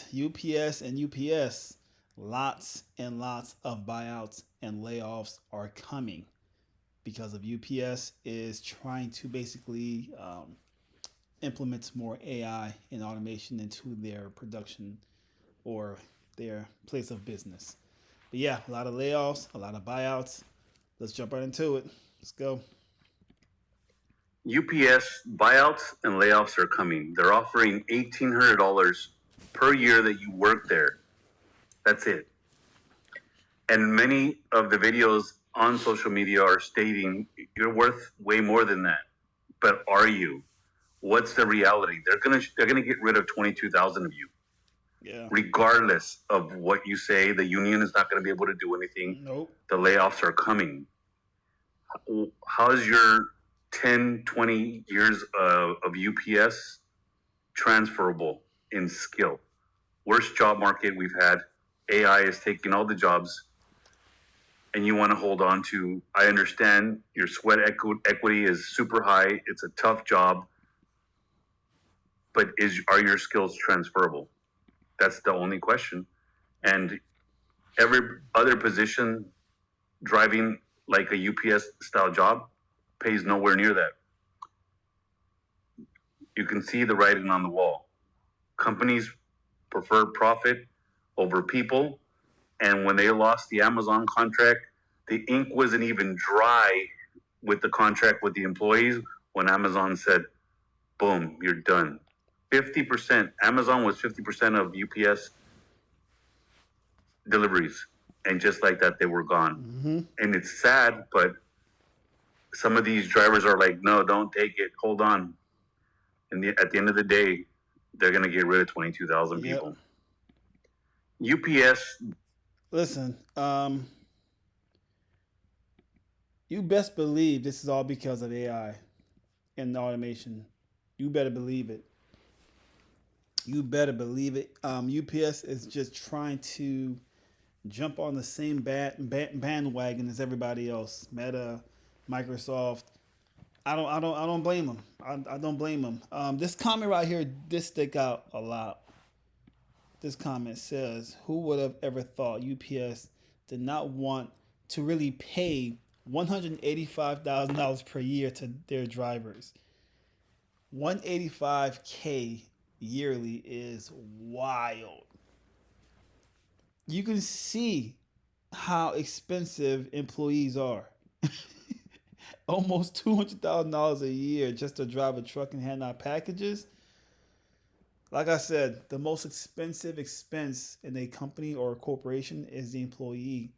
UPS and UPS, lots and lots of buyouts and layoffs are coming because of UPS is trying to basically implement more AI and automation into their production or their place of business. But yeah, a lot of layoffs, a lot of buyouts. Let's jump right into it. Let's go. UPS buyouts and layoffs are coming. They're offering $1,800 per year that you work there. That's it. And many of the videos on social media are stating you're worth way more than that. But are you? What's the reality? They're gonna get rid of 22,000 of you. Yeah. Regardless of what you say, the union is not going to be able to do anything. Nope. The layoffs are coming. How is your 10, 20 years of UPS transferable in skill? Worst job market we've had. AI is taking all the jobs, and you want to hold on to. I understand your sweat equity is super high. It's a tough job, but are your skills transferable? That's the only question. And every other position driving like a UPS style job pays nowhere near that. You can see the writing on the wall. Companies prefer profit over people. And when they lost the Amazon contract, the ink wasn't even dry with the contract with the employees when Amazon said, boom, you're done. 50%, Amazon was 50% of UPS deliveries. And just like that, they were gone. Mm-hmm. And it's sad, but some of these drivers are like, no, don't take it. Hold on. And at the end of the day, they're going to get rid of 22,000 people. UPS. Listen, you best believe this is all because of AI and automation. You better believe it. You better believe it. UPS is just trying to jump on the same bandwagon as everybody else. Meta, Microsoft. I don't blame them. I don't blame them. This comment right here did stick out a lot. This comment says, "Who would have ever thought UPS did not want to really pay $185,000 per year to their drivers? $185K yearly is wild. You can see how expensive employees are. Almost $200,000 a year just to drive a truck and hand out packages. Like I said, the most expensive expense in a company or a corporation is the employee.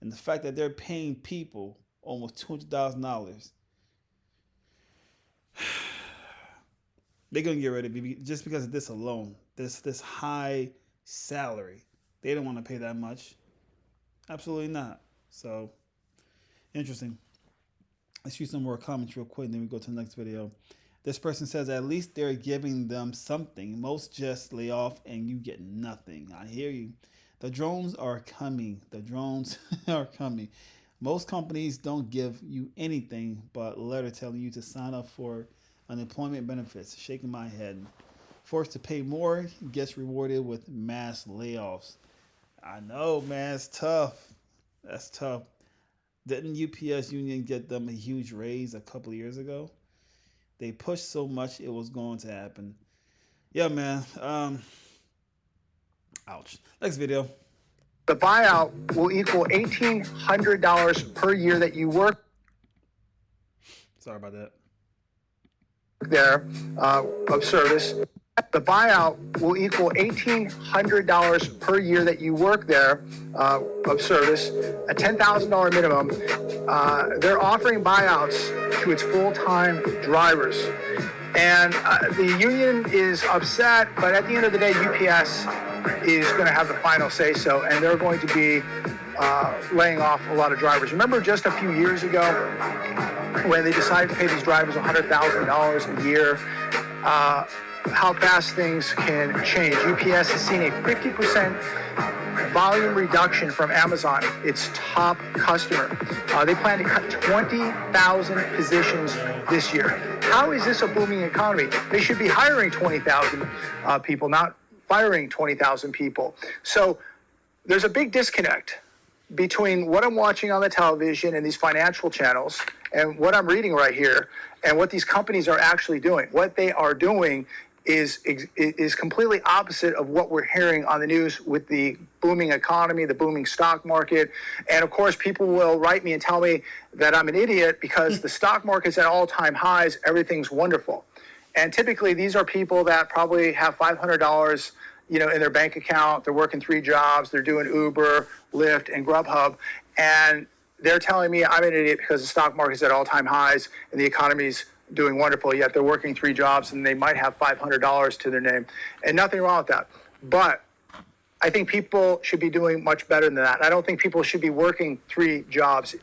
And the fact that they're paying people almost $200,000, they're going to get rid of it just because of this alone. This high salary. They don't want to pay that much. Absolutely not. So, interesting. Let's use some more comments real quick, and then we go to the next video. This person says, at least they're giving them something. Most just lay off and you get nothing. I hear you. The drones are coming. The drones are coming. Most companies don't give you anything but a letter telling you to sign up for unemployment benefits. Shaking my head. Forced to pay more, gets rewarded with mass layoffs. I know, man. It's tough. That's tough. Didn't UPS union get them a huge raise a couple of years ago? They pushed so much it was going to happen. Yeah, man. Ouch. Next video. The buyout will equal $1,800 per year that you work. Sorry about that. There of service. The buyout will equal $1,800 per year that you work there of service, a $10,000 minimum. They're offering buyouts to its full-time drivers. And the union is upset, but at the end of the day, UPS is going to have the final say-so, and they're going to be laying off a lot of drivers. Remember just a few years ago when they decided to pay these drivers $100,000 a year, how fast things can change. UPS has seen a 50% volume reduction from Amazon, its top customer. They plan to cut 20,000 positions this year. How is this a booming economy? They should be hiring 20,000 people, not firing 20,000 people. So there's a big disconnect between what I'm watching on the television and these financial channels and what I'm reading right here and what these companies are actually doing. What they are doing is completely opposite of what we're hearing on the news with the booming economy, the booming stock market. And of course, people will write me and tell me that I'm an idiot because the stock market's at all-time highs, everything's wonderful. And typically, these are people that probably have $500 in their bank account. They're working 3 jobs. They're doing Uber, Lyft, and Grubhub. And they're telling me I'm an idiot because the stock market's at all-time highs and the economy's doing wonderful, yet they're working 3 jobs and they might have $500 to their name. And nothing wrong with that. But I think people should be doing much better than that. I don't think people should be working 3 jobs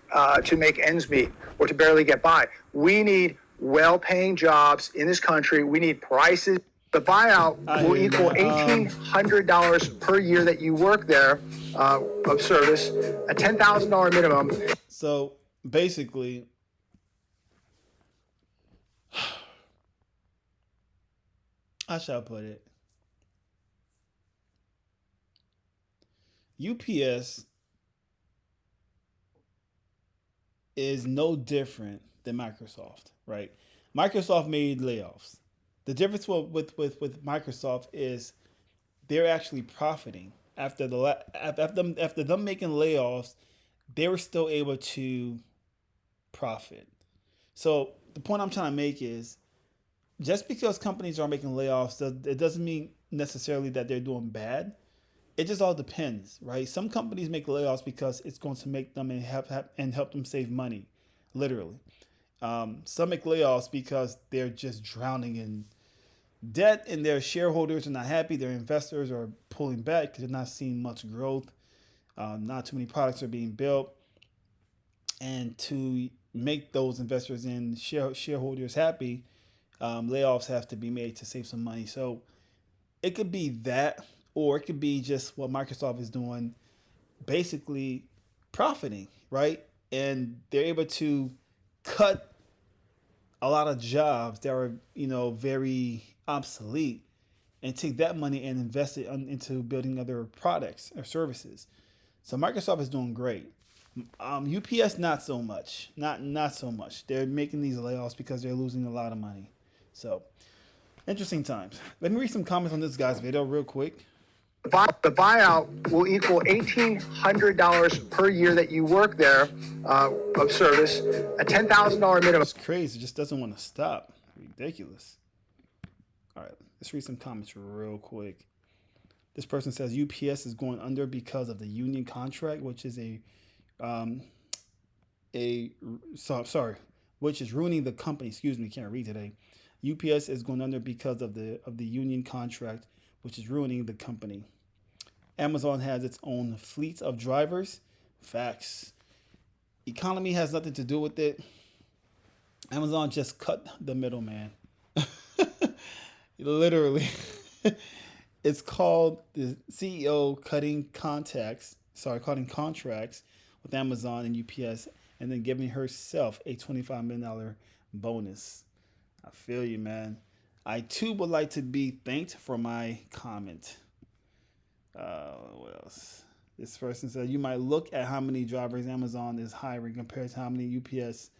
to make ends meet or to barely get by. We need well-paying jobs in this country. We need prices. The buyout will equal $1,800 per year that you work there of service, a $10,000 minimum. So basically, how shall I put it? UPS is no different than Microsoft, right? Microsoft made layoffs. The difference with Microsoft is they're actually profiting. After them making layoffs, they were still able to profit. So the point I'm trying to make is, just because companies are making layoffs, it doesn't mean necessarily that they're doing bad. It just all depends, right? Some companies make layoffs because it's going to make them and help them save money, literally. Some make layoffs because they're just drowning in debt and their shareholders are not happy. Their investors are pulling back because they're not seeing much growth. Not too many products are being built. And to make those investors and shareholders happy, layoffs have to be made to save some money. So it could be that, or it could be just what Microsoft is doing, basically profiting, right? And they're able to cut a lot of jobs that are, very obsolete and take that money and invest it into building other products or services. So Microsoft is doing great. UPS, not so much. Not so much. They're making these layoffs because they're losing a lot of money. So, interesting times. Let me read some comments on this guy's video real quick. The buyout will equal $1,800 per year that you work there of service, a $10,000 minimum. It's crazy. It just doesn't want to stop. Ridiculous. All right, let's read some comments real quick. This person says UPS is going under because of the union contract, which is which is ruining the company. Excuse me, can't read today. UPS is going under because of the union contract, which is ruining the company. Amazon has its own fleet of drivers. Facts. Economy has nothing to do with it. Amazon just cut the middleman. Literally. It's called the CEO cutting contracts with Amazon and UPS, and then giving herself a $25 million bonus. I feel you, man. I too would like to be thanked for my comment. What else? This person said, you might look at how many drivers Amazon is hiring compared to how many UPS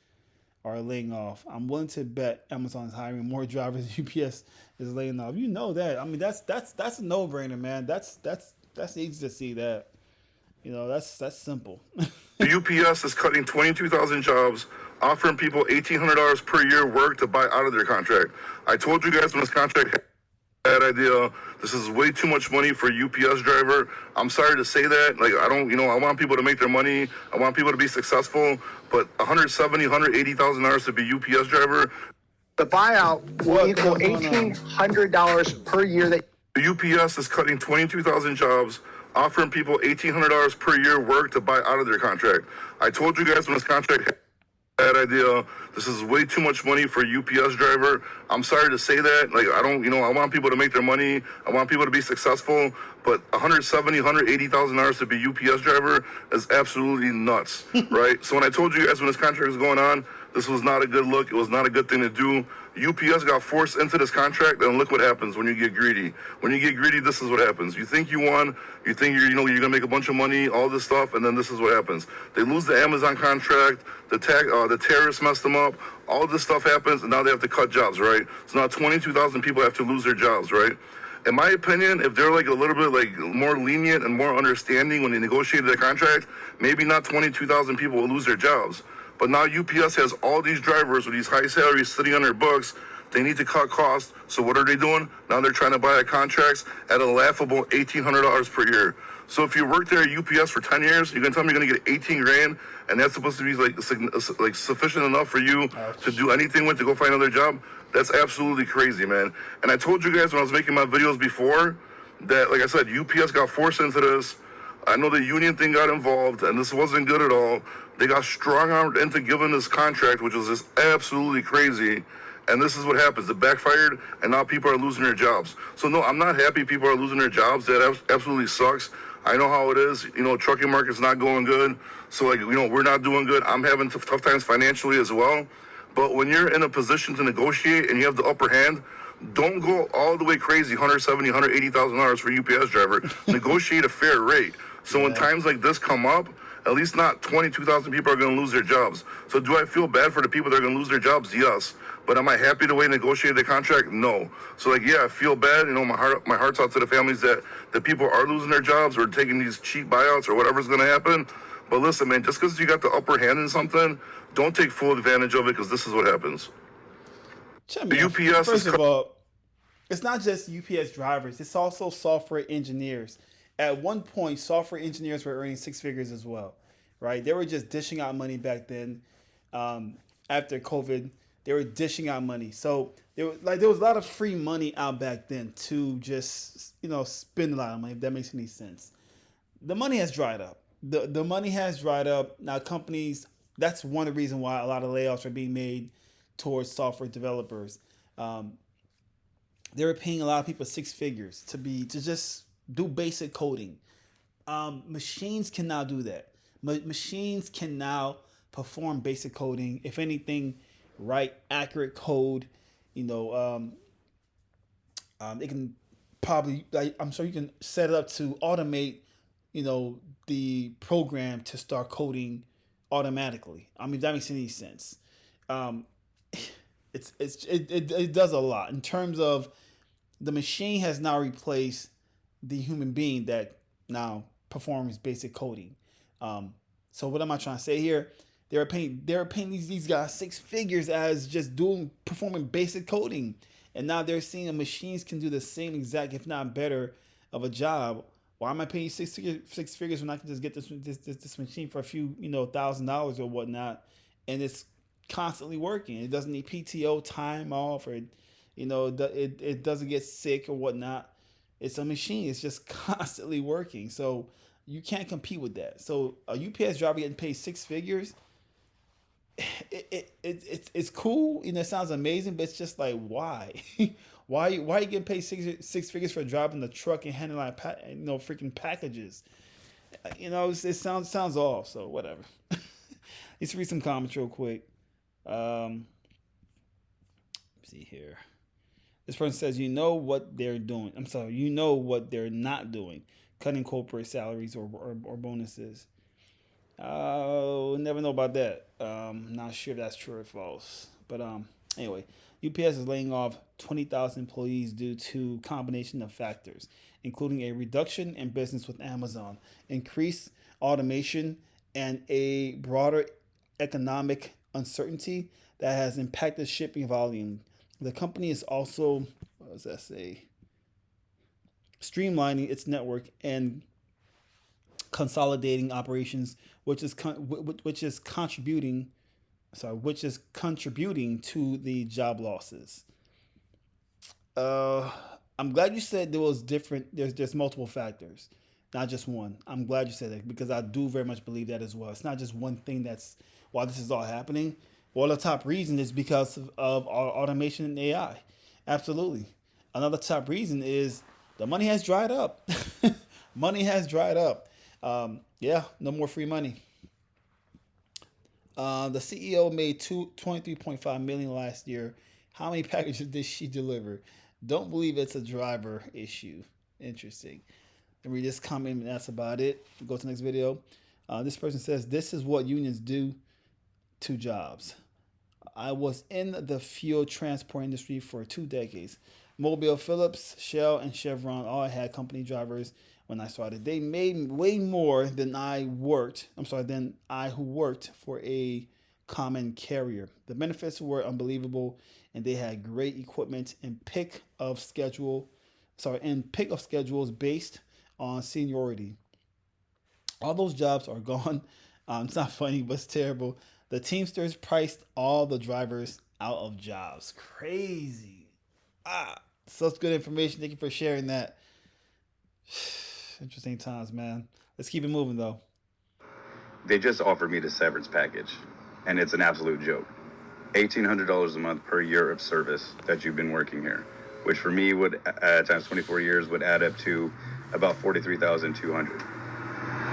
are laying off. I'm willing to bet Amazon is hiring more drivers than UPS is laying off. You know that. I mean, that's a no-brainer, man. That's easy to see that. That's simple. The UPS is cutting 22,000 jobs, offering people $1,800 per year work to buy out of their contract. I told you guys when this contract had that idea, this is way too much money for a UPS driver. I'm sorry to say that. I want people to make their money. I want people to be successful. But $170,000, $180,000 to be UPS driver. The buyout will equal $1,800 per year. The UPS is cutting 22,000 jobs, offering people $1,800 per year work to buy out of their contract. I told you guys when this contract had that idea, this is way too much money for a UPS driver. I'm sorry to say that. I want people to make their money. I want people to be successful. But $170,000, $180,000 to be UPS driver is absolutely nuts, right? So when I told you guys when this contract was going on, This was not a good look. It was not a good thing to do. UPS got forced into this contract, and look what happens when you get greedy. When you get greedy, this is what happens. You think you won, you think you're gonna make a bunch of money, all this stuff, and then this is what happens. They lose the Amazon contract. The terrorists messed them up. All this stuff happens, and now they have to cut jobs, right? So now 22,000 people have to lose their jobs, right? In my opinion, if they're like a little bit like more lenient and more understanding when they negotiated the contract, maybe not 22,000 people will lose their jobs. But now UPS has all these drivers with these high salaries sitting on their books. They need to cut costs. So what are they doing? Now they're trying to buy contracts at a laughable $1,800 per year. So if you work there at UPS for 10 years, you're gonna tell me you're gonna get 18 grand, and that's supposed to be like sufficient enough for you to do anything with, to go find another job? That's absolutely crazy, man. And I told you guys when I was making my videos before that, like I said, UPS got forced into this. I know the union thing got involved, and this wasn't good at all. They got strong-armed into giving this contract, which was just absolutely crazy. And this is what happens. It backfired, and now people are losing their jobs. So, no, I'm not happy people are losing their jobs. That absolutely sucks. I know how it is. Trucking market's not going good. So, we're not doing good. I'm having tough times financially as well. But when you're in a position to negotiate and you have the upper hand, don't go all the way crazy, $170,000, $180,000 for UPS driver. Negotiate a fair rate. So when times like this come up, at least not 22,000 people are going to lose their jobs. So do I feel bad for the people that are going to lose their jobs? Yes. But am I happy the way they negotiated the contract? No. So I feel bad. My heart's out to the families that the people are losing their jobs or taking these cheap buyouts or whatever's going to happen. But listen, man, just because you got the upper hand in something, don't take full advantage of it, because this is what happens. UPS first of all, it's not just UPS drivers. It's also software engineers. At one point, software engineers were earning six figures as well, right? They were just dishing out money back then. After COVID, they were dishing out money. So there was a lot of free money out back then to just spend a lot of money. If that makes any sense, the money has dried up. The money has dried up. Now companies. That's one of the reasons why a lot of layoffs are being made towards software developers. They were paying a lot of people six figures to just do basic coding. Machines can now do that. Machines can now perform basic coding. If anything, write accurate code. It can probably, I'm sure you can set it up to automate, the program to start coding automatically. I mean, if that makes any sense. It does a lot in terms of the machine has now replaced the human being that now performs basic coding. So what am I trying to say here? They're paying these guys six figures as just performing basic coding, and now they're seeing machines can do the same exact, if not better, of a job. Why am I paying six figures when I can just get this machine for a few $1,000 or whatnot, and it's constantly working? It doesn't need PTO time off, or it doesn't get sick or whatnot. It's a machine. It's just constantly working. So you can't compete with that. So a UPS driver getting paid six figures, it's cool. It sounds amazing, but it's just like, why? Why you getting paid six figures for driving the truck and handling freaking packages? It sounds off. So whatever. Let's read some comments real quick. Let's see here. This person says, what they're doing. I'm sorry, what they're not doing. Cutting corporate salaries or bonuses. Never know about that. Not sure if that's true or false. But anyway, UPS is laying off 20,000 employees due to combination of factors, including a reduction in business with Amazon, increased automation, and a broader economic uncertainty that has impacted shipping volume. The company is also, what does that say? Streamlining its network and consolidating operations, which is contributing to the job losses. I'm glad you said there was different. There's multiple factors, not just one. I'm glad you said that, because I do very much believe that as well. It's not just one thing that's why this is all happening. Well, the top reason is because of automation and AI. Absolutely. Another top reason is the money has dried up. Money has dried up. No more free money. The CEO made 23.5 million last year. How many packages did she deliver? Don't believe it's a driver issue. Interesting. And read this comment, and that's about it. Go to the next video. This person says, "This is what unions do to jobs. I was in the fuel transport industry for 2 decades. Mobile, Phillips, Shell, and Chevron all had company drivers when I started. They made way more than than I who worked for a common carrier. The benefits were unbelievable, and they had great equipment and pick of schedules based on seniority. All those jobs are gone. It's not funny, but it's terrible. The Teamsters priced all the drivers out of jobs. Crazy. Such good information. Thank you for sharing that. Interesting times, man. Let's keep it moving, though. They just offered me the severance package, and it's an absolute joke. $1,800 a month per year of service that you've been working here, which for me would, times 24 years, would add up to about $43,200.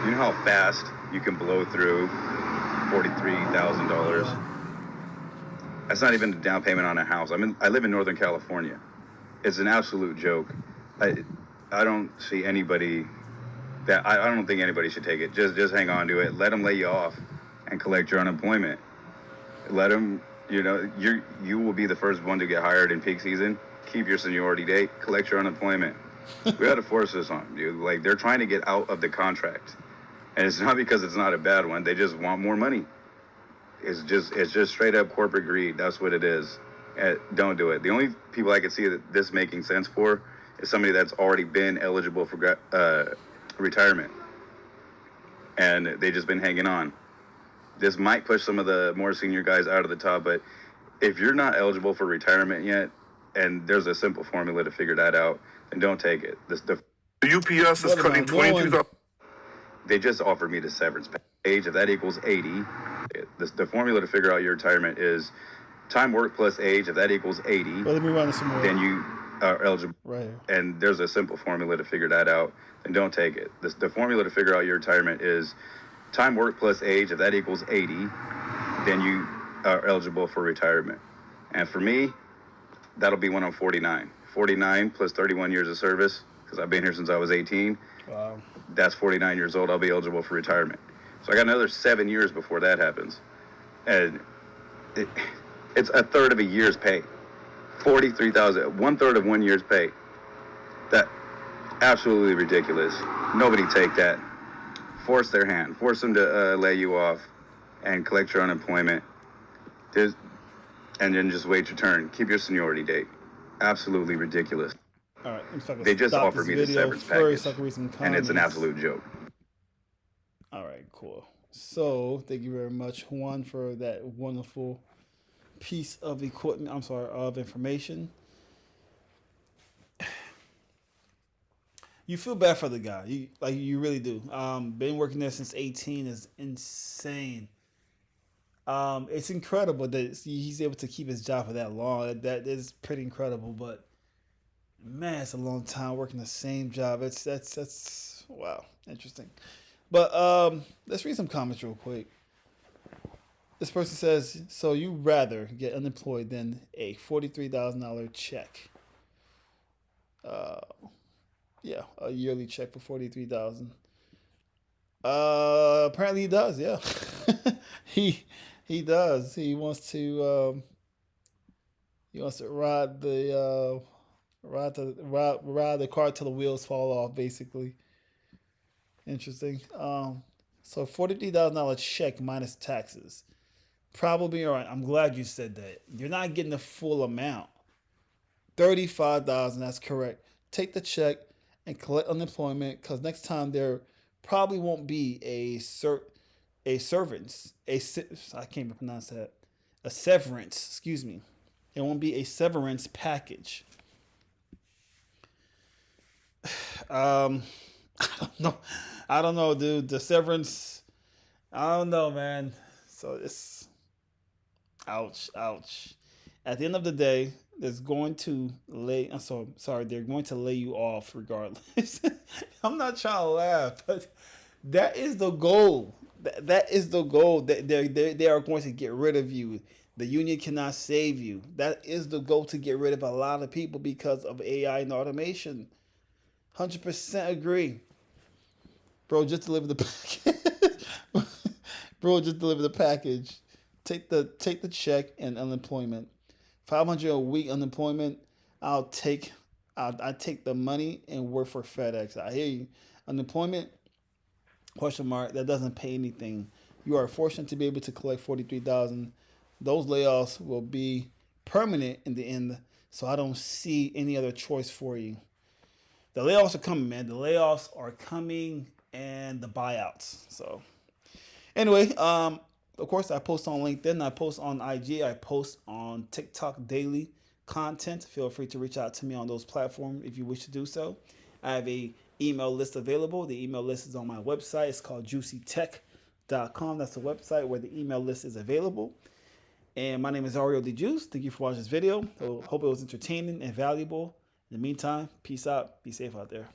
You know how fast you can blow through $43,000? That's not even a down payment on a house. I live in Northern California. It's an absolute joke. I don't see anybody I don't think anybody should take it. Just hang on to it. Let them lay you off and collect your unemployment. Let them, you will be the first one to get hired in peak season. Keep your seniority date. Collect your unemployment. We had to force this on them, dude. Like, they're trying to get out of the contract. And it's not because it's not a bad one. They just want more money. It's just straight up corporate greed. That's what it is. Don't do it. The only people I could see this making sense for is somebody that's already been eligible for retirement, and they just been hanging on. This might push some of the more senior guys out of the top, but if you're not eligible for retirement yet, and there's a simple formula to figure that out, then don't take it. The UPS is cutting 22,000. They just offered me the severance age. If that equals 80, the formula to figure out your retirement is time worked plus age. If that equals 80, let me run some more. Then you are eligible. Right. And there's a simple formula to figure that out. And don't take it. The formula to figure out your retirement is time worked plus age. If that equals 80, then you are eligible for retirement. And for me, that'll be when I'm 49. 49 plus 31 years of service, because I've been here since I was 18. Wow. That's 49 years old. I'll be eligible for retirement. So I got another 7 years before that happens. And it's a third of a year's pay. 43,000, 1/3 of 1 year's pay. That absolutely ridiculous. Nobody take that. Force their hand. Force them to lay you off and collect your unemployment. And then just wait your turn. Keep your seniority date. Absolutely ridiculous. All right, they just offered me the severance package, and it's an absolute joke. All right, cool. So thank you very much, Juan, for that wonderful piece of of information. You feel bad for the guy. You really do. Been working there since 18 is insane. It's incredible that he's able to keep his job for that long. That is pretty incredible. But man, it's a long time working the same job. That's wow, interesting. But let's read some comments real quick. This person says, "So you rather get unemployed than a $43,000 check?" Yeah, a yearly check for $43,000. Apparently he does. Yeah, he does. He wants to ride the car till the wheels fall off. Basically, interesting. So $43,000 check minus taxes. Probably all right. I'm glad you said that. You're not getting the full amount. $35,000. That's correct. Take the check and collect unemployment, because next time there probably won't be a severance. I can't even pronounce that. A severance. Excuse me. It won't be a severance package. I don't know, dude. The severance. I don't know, man. So it's ouch. At the end of the day, they're going to lay you off regardless. I'm not trying to laugh, but that is the goal. That is the goal. That they are going to get rid of you. The union cannot save you. That is the goal, to get rid of a lot of people because of AI and automation. 100% agree. Bro, just deliver the package. Bro, just deliver the package. Take the check and unemployment. 500 a week unemployment. I'll take I take the money and work for FedEx. I hear you. Unemployment, question mark, that doesn't pay anything. You are fortunate to be able to collect 43,000. Those layoffs will be permanent in the end, so I don't see any other choice for you. The layoffs are coming, man. The layoffs are coming, and the buyouts. So anyway, of course, I post on LinkedIn, I post on IG, I post on TikTok daily content. Feel free to reach out to me on those platforms if you wish to do so. I have a email list available. The email list is on my website. It's called juicytech.com. That's the website where the email list is available. And my name is Ario the Juice. Thank you for watching this video. I hope it was entertaining and valuable. In the meantime, peace out. Be safe out there.